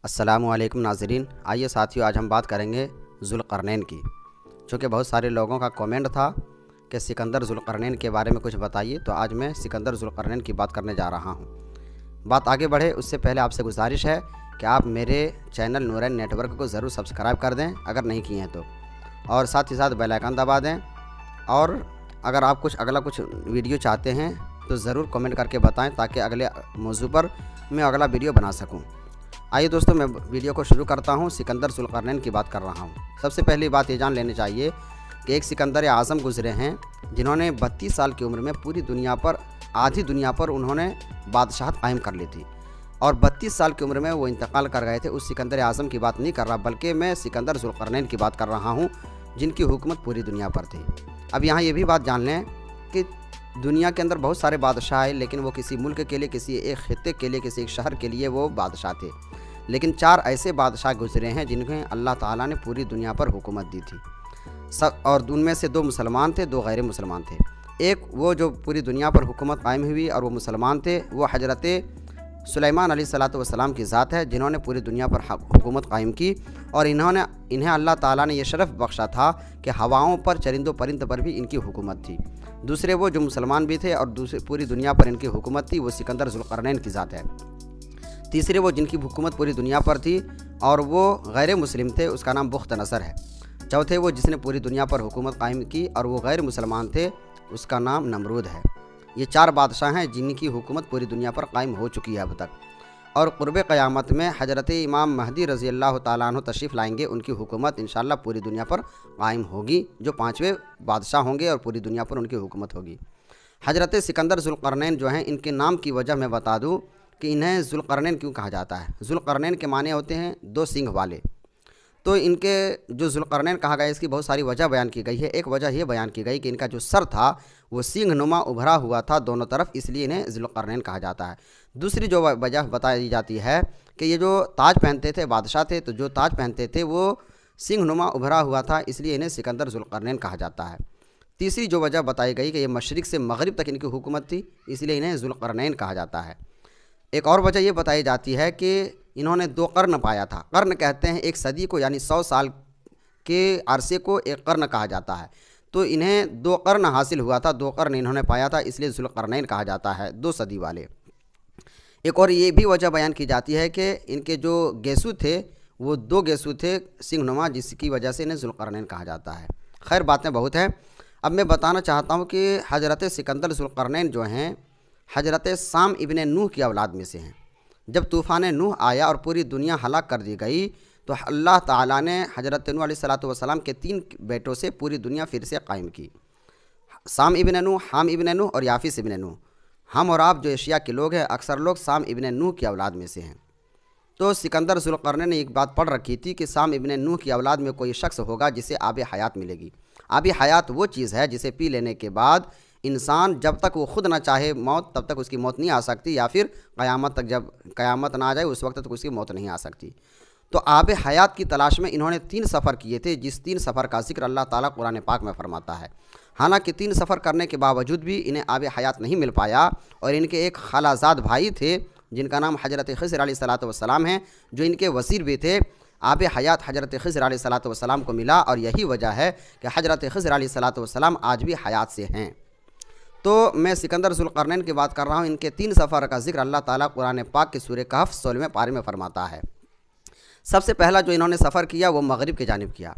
अस्सलामु अलैकुम नाज़रीन। आइए साथियों, आज हम बात करेंगे ज़ुल्क़रनैन की। चूँकि बहुत सारे लोगों का कमेंट था कि सिकंदर ज़ुल्क़रनैन के बारे में कुछ बताइए, तो आज मैं सिकंदर ज़ुल्क़रनैन की बात करने जा रहा हूँ। बात आगे बढ़े उससे पहले आपसे गुजारिश है कि आप मेरे चैनल नूरैन नेटवर्क को ज़रूर सब्सक्राइब कर दें अगर नहीं किए हैं तो, और साथ ही साथ बेल आइकन दबा दें। और अगर आप अगला कुछ वीडियो चाहते हैं तो ज़रूर कमेंट करके बताएं ताकि अगले मौजू पर मैं अगला वीडियो बना सकूं। आइए दोस्तों, मैं वीडियो को शुरू करता हूं। सिकंदर ज़ुल्क़रनैन की बात कर रहा हूं। सबसे पहली बात ये जान लेनी चाहिए कि एक सिकंदर आज़म गुज़रे हैं जिन्होंने 32 साल की उम्र में पूरी दुनिया पर, आधी दुनिया पर उन्होंने बादशाहत कायम कर ली थी, और 32 साल की उम्र में वो इंतकाल कर गए थे। उस सिकंदर आज़म की बात नहीं कर रहा, बल्कि मैं सिकंदर ज़ुल्क़रनैन की बात कर रहा हूँ जिनकी हुकूमत पूरी दुनिया पर थी। अब यहाँ ये भी बात जान लें कि दुनिया के अंदर बहुत सारे बादशाह आए, लेकिन वो किसी मुल्क के लिए, किसी एक खित्ते के लिए, किसी एक शहर के लिए वो बादशाह थे। लेकिन 4 ऐसे बादशाह गुजरे हैं जिन्हें अल्लाह ताला ने पूरी दुनिया पर हुकूमत दी थी सब, और उनमें से 2 मुसलमान थे, 2 गैर मुसलमान थे। एक वो जो पूरी दुनिया पर हुकूमत कायम हुई और वो मुसलमान थे, वो हज़रत सुलेमान अलैहिस्सलातु वस्सलाम की ज़ात है जिन्होंने पूरी दुनिया पर हुकूमत कायम की, और इन्हें अल्लाह ताला ने यह शरफ़ बख्शा था कि हवाओं पर, चरिंदों परिंदों पर भी इनकी हुकूमत थी। दूसरे वो जो मुसलमान भी थे और दूसरी पूरी दुनिया पर इनकी हुकूमत थी, वो सिकंदर ज़ुल्क़रनैन की ज़ात है। तीसरे वो जिनकी हुकूमत पूरी दुनिया पर थी और वो गैर मुस्लिम थे, उसका नाम बुख्त नसर है। चौथे वो जिसने पूरी दुनिया पर हुकूमत कायम की और वो गैर मुसलमान थे, उसका नाम नमरूद है। ये 4 बादशाह हैं जिनकी हुकूमत पूरी दुनिया पर कायम हो चुकी है अब तक, और क़ुर्ब क़यामत में हज़रत इमाम महदी रज़ी अल्लाह ताला अन्हु तशरीफ़ लाएंगे। उनकी हुकूमत इंशाअल्लाह पूरी दुनिया पर कायम होगी, जो 5वें बादशाह होंगे और पूरी दुनिया पर उनकी हुकूमत होगी। हज़रत सिकंदर ज़ुल्क़रनैन जो हैं, इनके नाम की वजह मैं बता दूँ कि इन्हें ज़ुल्क़रनैन क्यों कहा जाता है। ज़ुल्क़रनैन के माने होते हैं 2 सींग वाले। तो इनके जो ज़ुल्क़रनैन कहा गया, इसकी बहुत सारी वजह बयान की गई है। एक वजह ये बयान की गई कि इनका जो सर था वो सींग नुमा उभरा हुआ था दोनों तरफ, इसलिए इन्हें ज़ुल्क़रनैन कहा जाता है। दूसरी जो वजह बताई जाती है कि ये जो ताज पहनते थे, बादशाह थे, तो जो ताज पहनते थे वो सींग नुमा उभरा हुआ था, इसलिए इन्हें सिकंदर ज़ुल्क़रनैन कहा जाता है। तीसरी जो वजह बताई गई कि ये मशरिक़ से मग़रिब तक इनकी हुकूमत थी, इसलिए इन्हें ज़ुल्क़रनैन कहा जाता है। एक और वजह ये बताई जाती है कि इन्होंने 2 कर्न पाया था। कर्न कहते हैं एक सदी को, यानी 100 साल के अरसे को एक कर्न कहा जाता है। तो इन्हें 2 कर्न हासिल हुआ था, 2 कर्न इन्होंने पाया था, इसलिए ज़ुल्क़रनैन कहा जाता है, 2 सदी वाले। एक और ये भी वजह बयान की जाती है कि इनके जो गेसू थे वो 2 गेसू थे सिंहनुमा, जिसकी वजह से इन्हें ज़ुल्क़रनैन कहा जाता है। खैर, बातें बहुत हैं। अब मैं बताना चाहता हूँ कि हज़रत सिकंदर ज़ुल्क़रनैन जो हैं हज़रत साम इब्न नूह की औलाद में से हैं। जब तूफ़ान नूह आया और पूरी दुनिया हलाक कर दी गई, तो अल्लाह ताला ने हज़रत नूह अलैहिस्सलातु वस्सलाम के 3 बेटों से पूरी दुनिया फिर से कायम की। साम इब्न नूह, हाम इब्न नूह और याफिस इब्न नूह। हम और आप जो एशिया के लोग हैं, अक्सर लोग साम इब्न नूह की औलाद में से हैं। तो सिकंदर ज़ुल्क़रनैन ने एक बात पढ़ रखी थी कि साम इब्न नूह की औलाद में कोई शख्स होगा जिसे आब हयात मिलेगी। आब हयात वो चीज़ है जिसे पी लेने के बाद इंसान जब तक वो खुद ना चाहे मौत, तब तक उसकी मौत नहीं आ सकती, या फिर क़यामत तक, जब क़यामत ना आ जाए उस वक्त तक उसकी मौत नहीं आ सकती। तो आब हयात की तलाश में इन्होंने 3 सफ़र किए थे, जिस 3 सफ़र का जिक्र अल्लाह ताला कुरान पाक में फ़रमाता है। हालांकि 3 सफ़र करने के बावजूद भी इन्हें आब हयात नहीं मिल पाया, और इनके एक खालाजाद भाई थे जिनका नाम हज़रत ख़िज़र अलैहिस्सलातु वस्सलाम है, जो इनके वज़ीर भी थे। आब हयात हज़रत ख़िज़र अलैहिस्सलातु वस्सलाम को मिला, और यही वजह है कि हज़रत ख़िज़र अलैहिस्सलातु वस्सलाम आज भी हयात से हैं। तो मैं सिकंदर ज़ुल्क़रनैन की बात कर रहा हूँ। इनके 3 सफ़र का जिक्र अल्लाह ताला कुरान पाक की सूरह कहफ़ 16वें पारे में फ़रमाता है। सबसे पहला जो इन्होंने सफ़र किया वो मग़रिब की जानिब किया।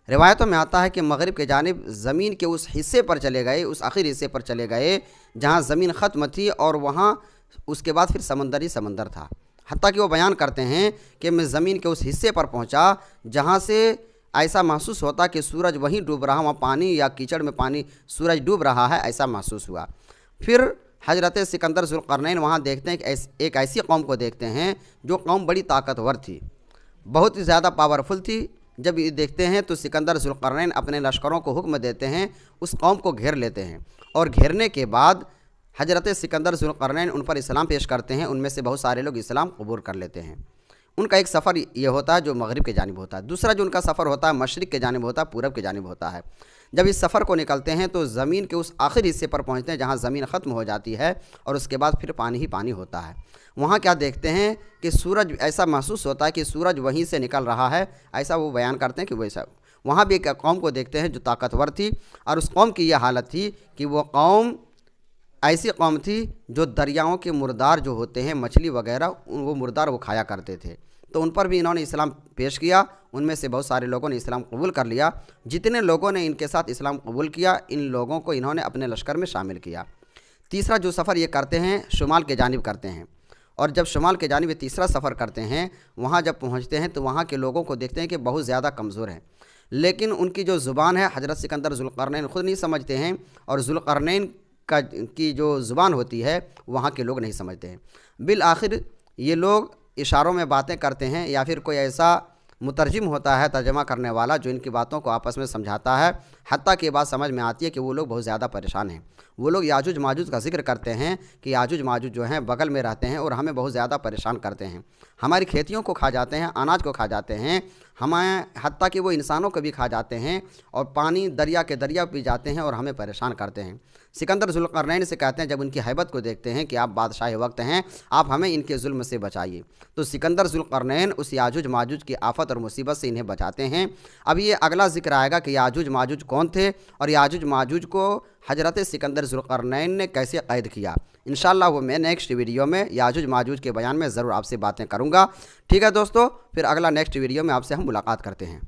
रिवायतों में आता है कि मग़रिब के जानिब ज़मीन के उस हिस्से पर चले गए, उस आखिरी हिस्से पर चले गए जहाँ ज़मीन ख़त्म थी, और वहाँ उसके बाद फिर समंदर ही समंदर था। हत्ता कि वो बयान करते हैं कि मैं ज़मीन के उस हिस्से पर पहुँचा जहाँ से ऐसा महसूस होता कि सूरज वहीं डूब रहा, वहाँ पानी या कीचड़ में पानी, सूरज डूब रहा है, ऐसा महसूस हुआ। फिर हज़रत सिकंदर ज़ुल्क़रनैन वहाँ देखते हैं कि एक ऐसी कौम को देखते हैं जो कौम बड़ी ताकतवर थी, बहुत ही ज़्यादा पावरफुल थी। जब ये देखते हैं तो सिकंदर ज़ुल्क़रनैन अपने लश्करों को हुक्म देते हैं, उस कौम को घेर लेते हैं, और घेरने के बाद हज़रत सिकंदर ज़ुल्क़रनैन उन पर इस्लाम पेश करते हैं। उनमें से बहुत सारे लोग इस्लाम कबूल कर लेते हैं। उनका एक सफ़र ये होता है जो मगरिब के जानिब होता है, दूसरा जो उनका सफ़र होता है मशरिक़ के जानिब होता है, पूरब के जानिब होता है। जब इस सफ़र को निकलते हैं तो ज़मीन के उस आखिरी हिस्से पर पहुंचते हैं जहां ज़मीन ख़त्म हो जाती है और उसके बाद फिर पानी ही पानी होता है। वहां क्या देखते हैं कि सूरज, ऐसा महसूस होता है कि सूरज वहीं से निकल रहा है, ऐसा वो बयान करते हैं कि वैसा वहाँ भी एक कौम को देखते हैं जो ताकतवर थी, और उस कौम की यह हालत थी कि वो कौम ऐसी कौम थी जो दरियाओं के मुर्दार जो होते हैं, मछली वगैरह, वो मुर्दार वो खाया करते थे। तो उन पर भी इन्होंने इस्लाम पेश किया, उनमें से बहुत सारे लोगों ने इस्लाम कबूल कर लिया। जितने लोगों ने इनके साथ इस्लाम कबूल किया, इन लोगों को इन्होंने अपने लश्कर में शामिल किया। तीसरा जो सफ़र ये करते हैं शुमाल के जानिब करते हैं, और जब शुमाल के जानिब तीसरा सफ़र करते हैं, वहाँ जब पहुँचते हैं तो वहाँ के लोगों को देखते हैं कि बहुत ज़्यादा कमज़ोर हैं, लेकिन उनकी जो ज़ुबान है हज़रत सिकंदर ज़ुल्क़रनैन ख़ुद नहीं समझते हैं, और ज़ुल्क़रनैन की जो ज़ुबान होती है वहाँ के लोग नहीं समझते हैं। बिल आखिर ये लोग इशारों में बातें करते हैं, या फिर कोई ऐसा मुतरजिम होता है, तर्जमा करने वाला, जो इनकी बातों को आपस में समझाता है। हत्ता की बात समझ में आती है कि वो लोग बहुत ज़्यादा परेशान हैं। वो लोग याजूज माजूज का जिक्र करते हैं कि याजूज माजूज जो हैं बगल में रहते हैं और हमें बहुत ज़्यादा परेशान करते हैं, हमारी खेतियों को खा जाते हैं, अनाज को खा जाते हैं, हमें हत्ता कि वो इंसानों को भी खा जाते हैं, और पानी दरिया के दरिया पी जाते हैं और हमें परेशान करते हैं। सिकंदर ज़ुल्क़रनैन से कहते हैं, जब उनकी हैबत को देखते हैं कि आप बादशाह वक्त हैं, आप हमें इनके जुल्म से बचाइए। तो सिकंदर ज़ुल्क़रनैन उस याजूज माजूज की आफत और मुसीबत से इन्हें बचाते हैं। अब ये अगला जिक्र आएगा कि याजूज माजूज कौन थे और याजूज माजूज को हज़रत सिकंदर ज़ुल्क़रनैन ने कैसे क़ैद किया। इंशाअल्लाह वो मैं नेक्स्ट वीडियो में याजूज माजूज के बयान में ज़रूर आपसे बातें करूँगा। ठीक है दोस्तों, फिर अगला नेक्स्ट वीडियो में आपसे हम मुलाकात करते हैं।